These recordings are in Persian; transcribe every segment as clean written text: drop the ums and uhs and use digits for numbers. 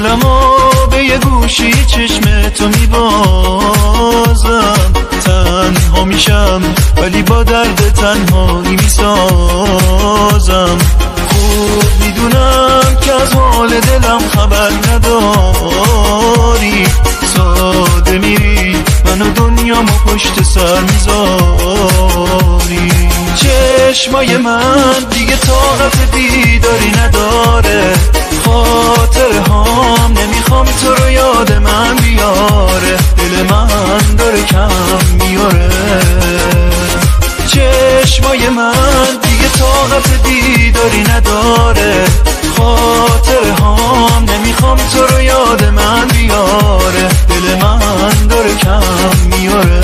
دلمو به یه گوشی چشم تو میبازم، تنها میشم ولی با درد تنهایی میسازم. خوب میدونم که از حال دلم خبر نداری، ساده میری منو دنیامو پشت سر میذاری. چشمای من دیگه طاقت دیداری نداره، خاطره هام نمیخوام تو رو یاد من بیاره، دل من داره کم میاره. چشمای من دیگه طاقت دیداری نداره، خاطره هام نمیخوام تو رو یاد من بیاره، دل من داره کم میاره.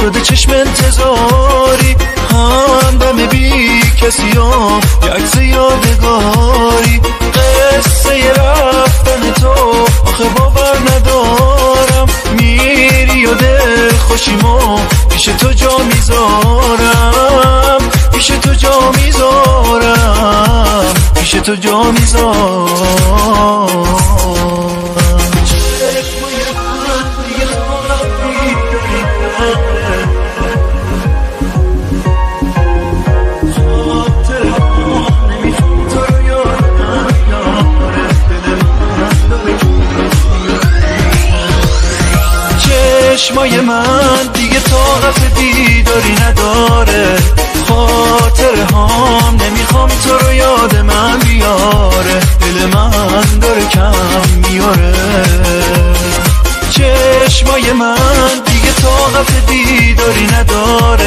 شده چشم انتظاری، همدم بی کسی ها یه عکس یادگاری. قصه رفتن تو آخه باور ندارم، میری و دل خوشیمو پیش تو جا میذارم، پیش تو جا میذارم، پیش تو جا میذارم. چشمای من دیگه طاقت دیداری نداره، خاطره هام نمیخوام تو رو یاد من بیاره، دل من داره کم میاره. چشمای من دیگه طاقت دیداری نداره،